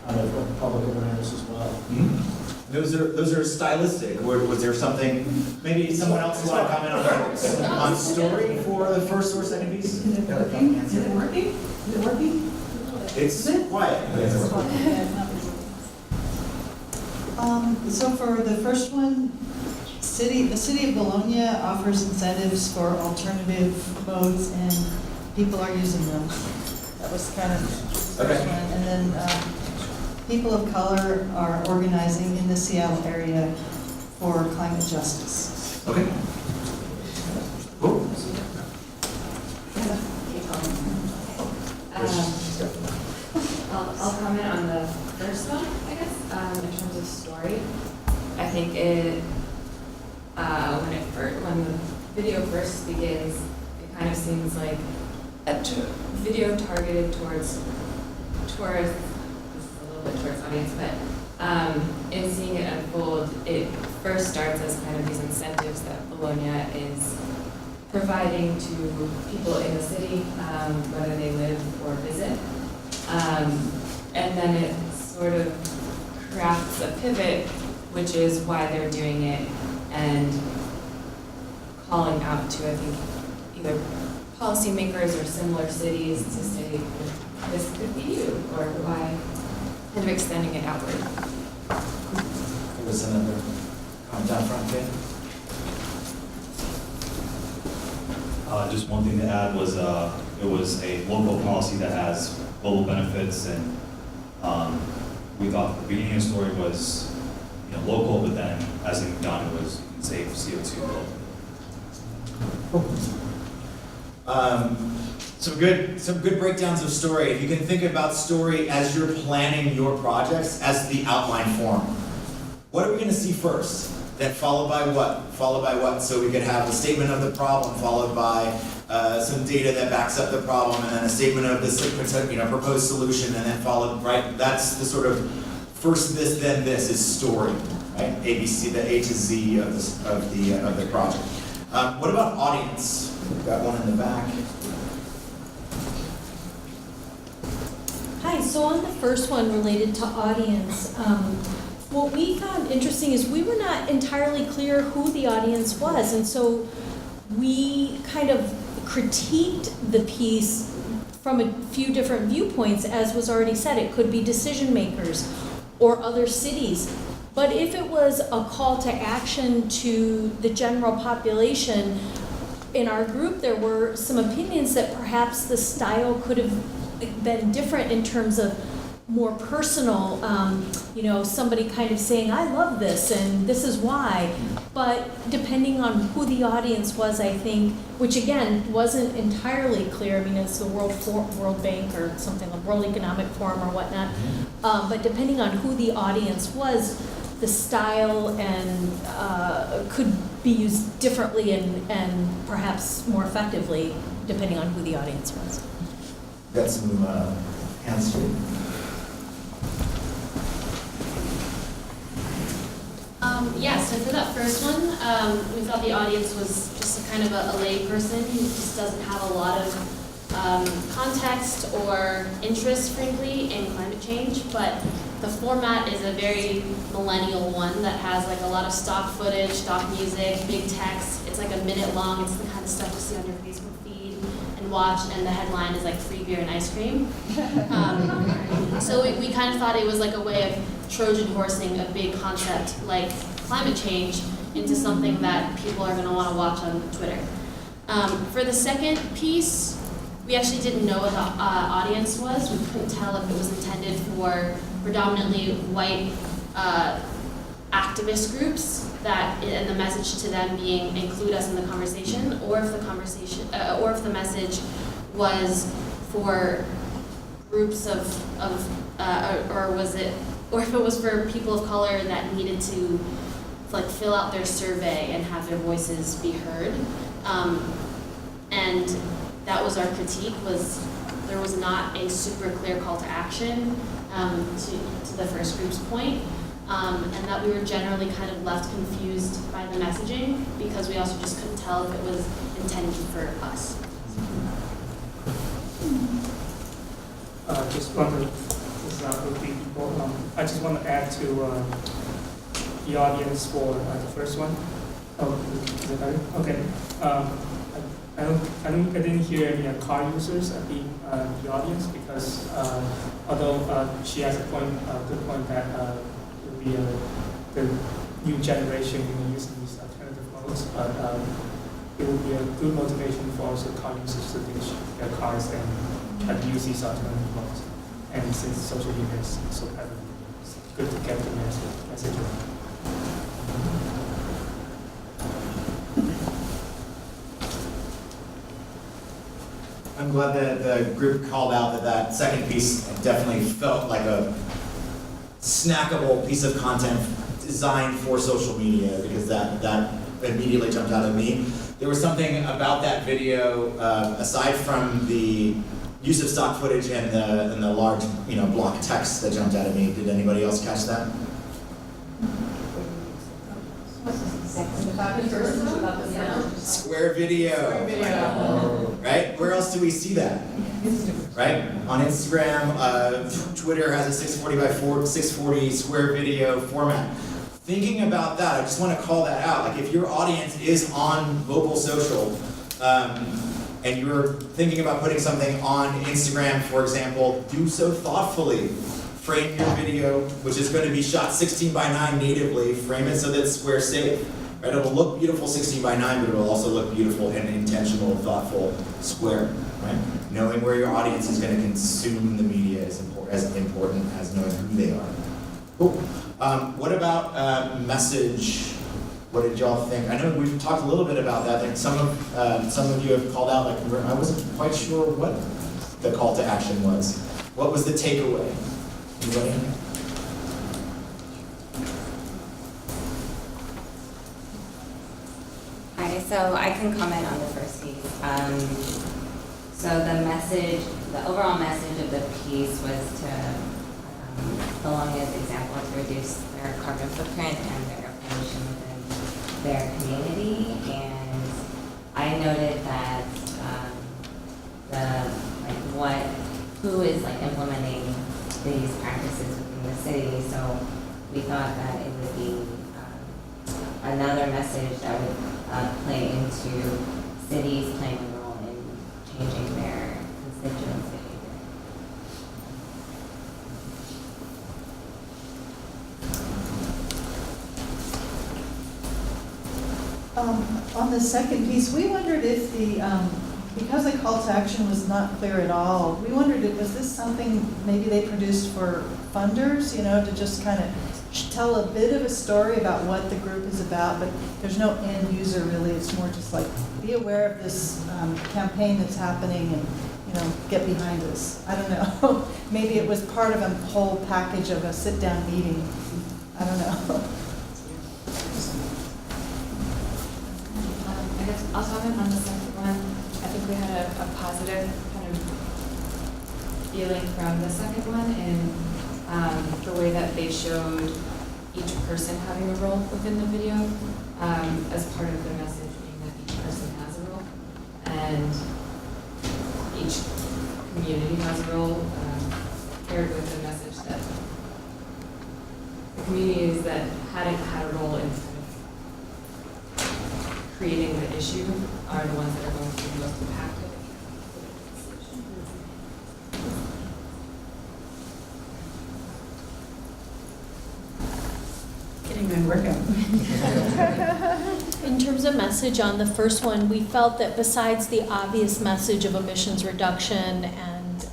kind of public awareness as well. Mm-hmm. Those are stylistic. Was there something? Maybe someone else want to comment on story for the first or second piece? Is it working? Is it working? Is it working? It's quiet. So for the first one, the city of Bologna offers incentives for alternative modes, and people are using them. That was kind of the first Okay. one, and then people of color are organizing in the Seattle area for climate justice. Okay. Cool. I'll comment on the first one, I guess, in terms of story. I think when the video first begins, it kind of seems like a video targeted towards tourists, this is a little bit towards audience, but in seeing it unfold, it first starts as kind of these incentives that Bologna is providing to people in the city, whether they live or visit. And then it sort of crafts a pivot, which is why they're doing it, and calling out to, I think, either policymakers or similar cities to say, this could be you, or why, kind of extending it outward. Give us another comment down front, Jay. Just one thing to add was it was a local policy that has global benefits, and we thought the beginning of the story was local, but then as it moved on, it was save CO2 globally. Some good breakdowns of story. If you can think about story as you're planning your projects as the outline form. What are we going to see first? Then followed by what? Followed by what? So we could have a statement of the problem followed by some data that backs up the problem, and then a statement of the proposed solution, and then followed, right? That's the sort of first this, then this is story, right? ABC, the A to Z of the project. What about audience? We've got one in the back. Hi, so on the first one related to audience, what we found interesting is we were not entirely clear who the audience was, and so we kind of critiqued the piece from a few different viewpoints. As was already said, it could be decision makers or other cities. But if it was a call to action to the general population, in our group there were some opinions that perhaps the style could have been different in terms of more personal, somebody kind of saying, I love this and this is why. But depending on who the audience was, I think, which again wasn't entirely clear. I mean, it's the World Bank or something, the World Economic Forum or whatnot. But depending on who the audience was, the style and could be used differently and perhaps more effectively, depending on who the audience was. Got some hands here. So for that first one, we thought the audience was just a kind of a lay person who just doesn't have a lot of context or interest, frankly, in climate change. But the format is a very millennial one that has like a lot of stock footage, stock music, big text. It's like a minute long. It's the kind of stuff you see on your Facebook feed and watch, and the headline is like free beer and ice cream. So we kind of thought it was like a way of Trojan horsing a big concept like climate change into something that people are going to want to watch on Twitter. For the second piece, we actually didn't know what the audience was. We couldn't tell if it was intended for predominantly white activist groups and the message to them being include us in the conversation, or if the message was for groups or if it was for people of color that needed to like fill out their survey and have their voices be heard. And that was our critique, was there was not a super clear call to action to the first group's point, and that we were generally kind of left confused by the messaging because we also just couldn't tell if it was intended for us. Just want to repeat people. I just want to add to the audience for the first one. Oh, is it better? Okay. I didn't hear any car users being the audience because although she has a good point that it will be the new generation using these alternative modes, but it will be a good motivation for also car users to ditch their cars and use these alternative modes. And since social media is so prevalent, it's good to get the message around. I'm glad that the group called out that second piece definitely felt like a snackable piece of content designed for social media, because that immediately jumped out at me. There was something about that video, aside from the use of stock footage and the large block of text that jumped out at me. Did anybody else catch that? Square video. Right? Where else do we see that? Right? On Instagram, Twitter has a 640 square video format. Thinking about that, I just want to call that out. Like, if your audience is on mobile social, and you're thinking about putting something on Instagram, for example, do so thoughtfully. Frame your video, which is going to be shot 16:9 natively. Frame it so that it's square safe. Right? It'll look beautiful 16:9, but it'll also look beautiful and intentional, thoughtful, square. Right? Knowing where your audience is going to consume the media is as important as knowing who they are. Cool. What about message? What did y'all think? I know we've talked a little bit about that. Like some of you have called out, like, I wasn't quite sure what the call to action was. What was the takeaway? Anybody? Hi, so I can comment on the first piece. So the overall message of the piece was to, Bologna's example, to reduce their carbon footprint and their air pollution within their community. And I noted that who is implementing these practices within the city. So we thought that it would be another message that would play into cities playing a role in changing their constituents' behavior. On the second piece, we wondered if the because the call to action was not clear at all, we wondered, was this something maybe they produced for funders, to just kind of tell a bit of a story about what the group is about, but there's no end user really. It's more just like, be aware of this campaign that's happening and, get behind us. I don't know. Maybe it was part of a whole package of a sit-down meeting. I don't know. I guess I'll comment on the second one. I think we had a positive kind of feeling from the second one in the way that they showed each person having a role within the video as part of the message being that each person has a role and each community has a role paired with the message that the communities that hadn't had a role in kind of creating the issue are the ones that are going to be most impacted. Getting my workout. In terms of message on the first one, we felt that besides the obvious message of emissions reduction and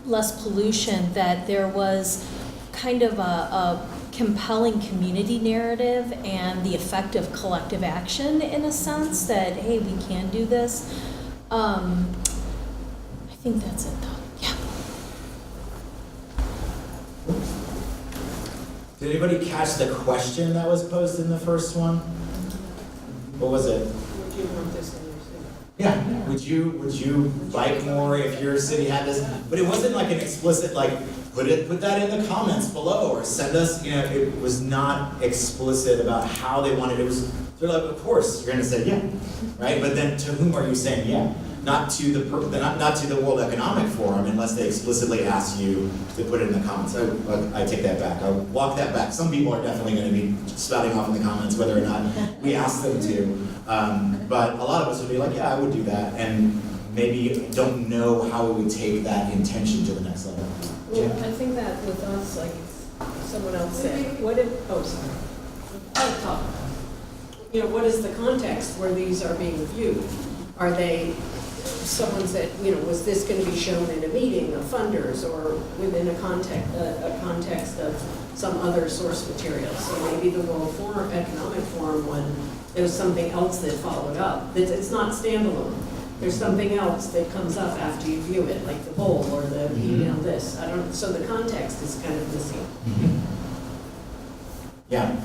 less pollution, that there was kind of a compelling community narrative and the effect of collective action in a sense that, hey, we can do this. I think that's it though. Yeah. Did anybody catch the question that was posed in the first one? What was it? Would you want this in your city? Yeah. Would you bike more if your city had this? But it wasn't like an explicit put that in the comments below or send us. It was not explicit about how they wanted it. Was they're like, of course you're going to say yeah, right? But then to whom are you saying yeah? Not to the not to the World Economic Forum unless they explicitly ask you to put it in the comments. I take that back. I'll walk that back. Some people are definitely going to be spouting off in the comments whether or not we ask them to. But a lot of us would be like, yeah, I would do that, and maybe don't know how we would take that intention to the next level. Well, I think that with us, like someone else said, what if, sorry. What is the context where these are being viewed? Are they, someone said, was this going to be shown in a meeting of funders or within a context of some other source material? So maybe the World Economic Forum one, there was something else that followed up. It's not standalone. There's something else that comes up after you view it, like the poll or the email this. So the context is kind of missing. Yeah.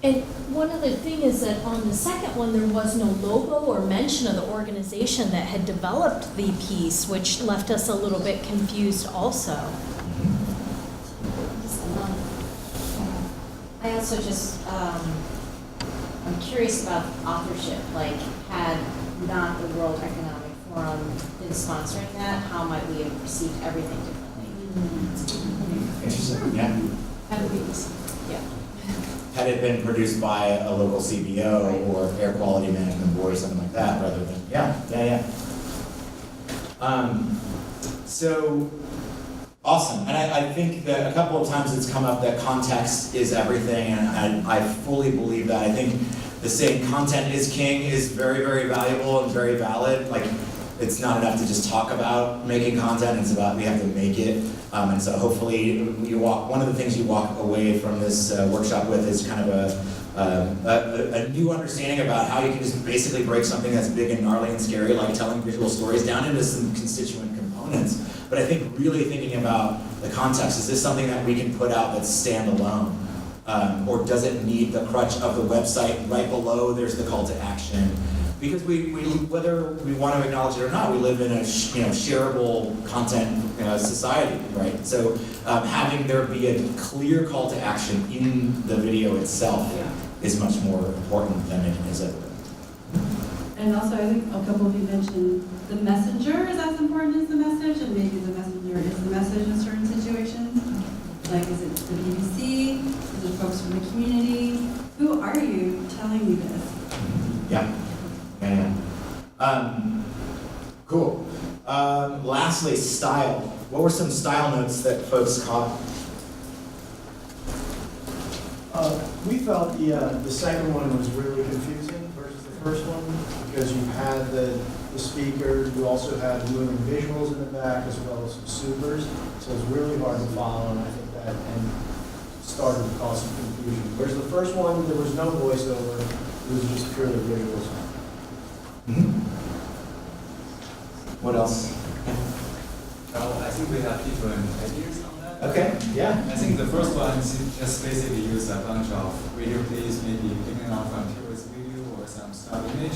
And one other thing is that on the second one, there was no logo or mention of the organization that had developed the piece, which left us a little bit confused also. I also just, I'm curious about authorship, had not the World Economic Forum been sponsoring that, how might we have received everything differently? Interesting, yeah. Yeah. Had it been produced by a local CBO or Air Quality Management Board or something like that, rather than, yeah. So, awesome. And I think that a couple of times it's come up that context is everything, and I fully believe that. I think the saying content is king is very, very valuable and very valid. It's not enough to just talk about making content, it's about we have to make it. And so hopefully one of the things you walk away from this workshop with is kind of a new understanding about how you can just basically break something that's big and gnarly and scary, like telling visual stories, down into some constituent components. But I think really thinking about the context, is this something that we can put out that's standalone? Or does it need the crutch of the website? Right below, there's the call to action. Because we whether we want to acknowledge it or not, we live in a shareable content society, right? So having there be a clear call to action in the video itself is much more important than it has ever been. And also, I think a couple of you mentioned the messenger is as important as the message, and maybe the messenger is the message in certain situations. Like, is it the BBC? Is it folks from the community? Who are you telling me this? Yeah. Cool. Lastly, style. What were some style notes that folks caught? We felt the second one was really confusing versus the first one, because you had the speaker, you also had moving visuals in the back as well as some supers, so it's really hard to follow, and I think that and started to cause some confusion. Whereas the first one, there was no voiceover, it was just purely visuals. What else? Well, I think we have different ideas on that. Okay, yeah. I think the first one is just basically use a bunch of video clips, maybe picking up from previous video or some stock image,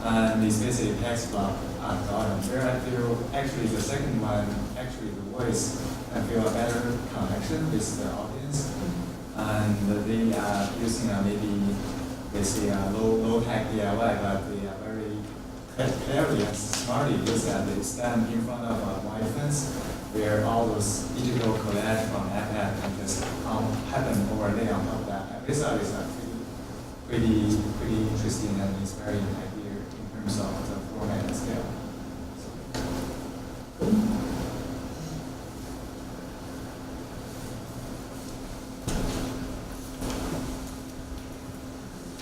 and it's basically text block at the bottom. Where I feel actually the second one, actually the voice, I feel a better connection with the audience, and they are using maybe they say low-tech DIY, but they are very cleverly and smartly use that. They stand in front of a white fence where all those digital collage from iPad can just happen overlay on top of that. This is pretty interesting and inspiring idea in terms of the format and scale.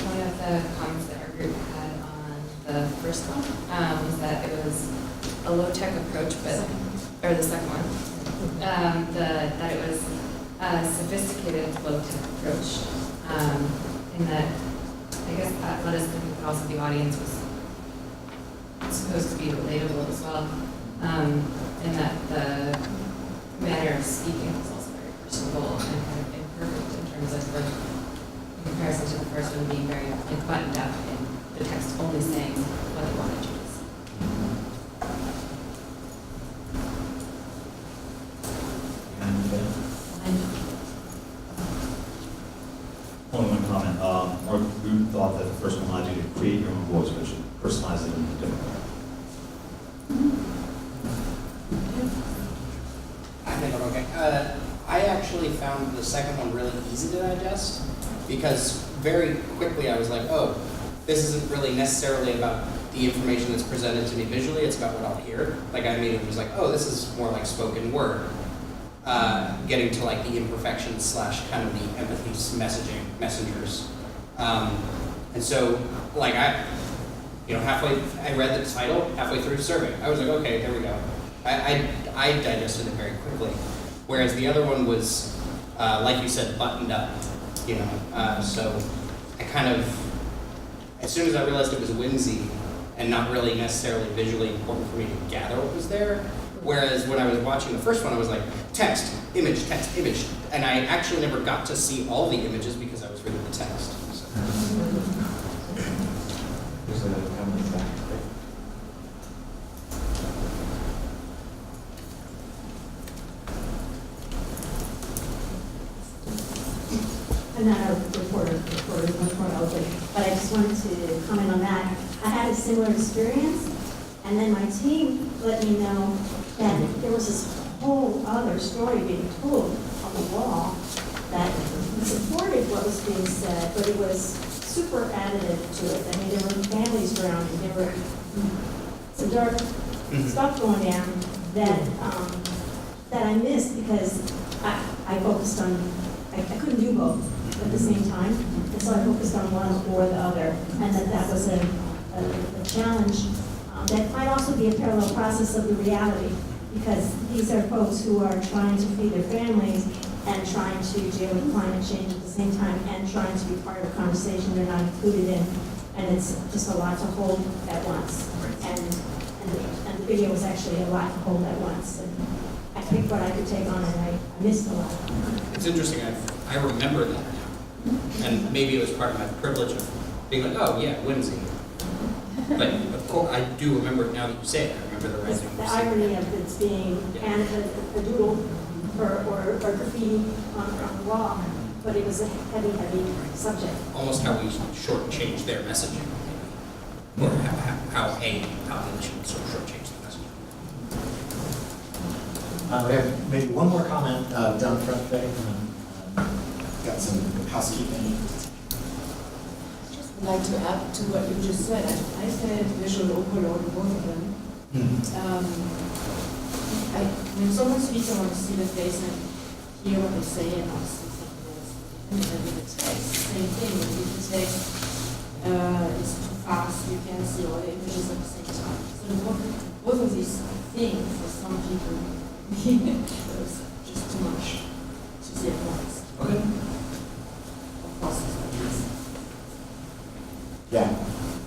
One of the comments that our group had on the first one was that it was a low-tech approach, or the second one, that it was a sophisticated low-tech approach, in that I guess that led us to think that also the audience was supposed to be relatable as well, and that the manner of speaking was also very personable and kind of imperfect in terms of in comparison to the first one being very like buttoned up and the text only saying what they wanted you to say. Only one comment. Our group thought that the first one allowed you to create your own voice, but you personalize it in a different way. I think I'm okay. I actually found the second one really easy to digest because very quickly I was like, oh, this isn't really necessarily about the information that's presented to me visually, it's about what I'll hear. Like I immediately was like, oh, this is more like spoken word. Getting to like the imperfections / kind of the empathy messengers. And so like I read the title halfway through survey. I was like, okay, there we go. I digested it very quickly. Whereas the other one was, like you said, buttoned up, so I kind of, as soon as I realized it was whimsy and not really necessarily visually important for me to gather what was there, whereas when I was watching the first one, I was like, text, image, and I actually never got to see all the images because I was reading the text. So. There's a comment back. I'm not a reporter is much more eloquent, but I just wanted to comment on that. I had a similar experience, and then my team let me know that there was this whole other story being told on the wall that supported what was being said, but it was super additive to it. I mean, there were families drowning, there were some dark stuff going down that I missed because I focused on, I couldn't do both at the same time, and so I focused on one or the other, and that was a challenge that might also be a parallel process of the reality, because these are folks who are trying to feed their families and trying to deal with climate change at the same time and trying to be part of a conversation they're not included in, and it's just a lot to hold at once. And the video was actually a lot to hold at once. And I picked what I could take on, and I missed a lot. It's interesting, I remember that now. And maybe it was part of my privilege of being like, oh yeah, whimsy. But of course, I do remember it now that you say it. I remember the writing. The irony of it being a doodle or graffiti on the wall, but it was a heavy subject. Almost how we shortchange their messaging, or how a population sort of shortchange the messaging. We have maybe one more comment down front there, and then got some housekeeping. I'd like to add to what you just said. I said visual overload in both of them. When someone speaks, I want to see the face and hear what they say and not see something else. And then with the text, same thing. With the text, it's too fast, you can see all the images at the same time. So both of these things, for some people, it was just too much to see at once. Okay. Of course, it's Yeah,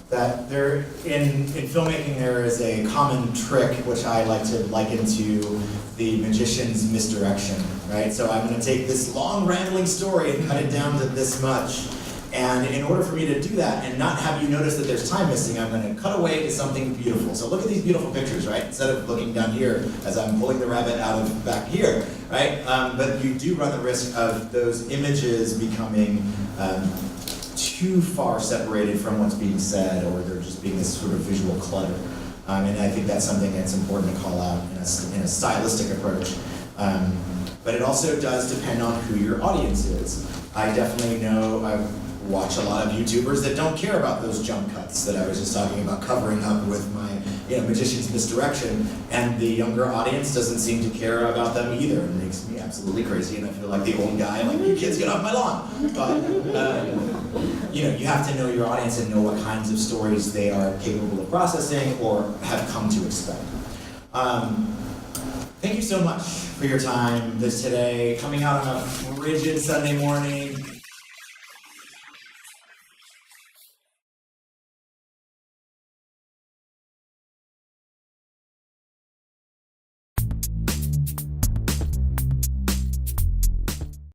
that there in filmmaking there is a common trick which I like to liken to the magician's misdirection, right? So I'm going to take this long rambling story and cut it down to this much. And in order for me to do that and not have you notice that there's time missing, I'm going to cut away to something beautiful. So look at these beautiful pictures, right? Instead of looking down here as I'm pulling the rabbit out of back here, right? But you do run the risk of those images becoming too far separated from what's being said, or there just being this sort of visual clutter. And I think that's something that's important to call out in a stylistic approach. But it also does depend on who your audience is. I definitely know, I watch a lot of YouTubers that don't care about those jump cuts that I was just talking about covering up with my magician's misdirection, and the younger audience doesn't seem to care about them either. It makes me absolutely crazy, and I feel like the old guy, like, you kids, get off my lawn. But, you have to know your audience and know what kinds of stories they are capable of processing or have come to expect. Thank you so much for your time today, coming out on a frigid Sunday morning.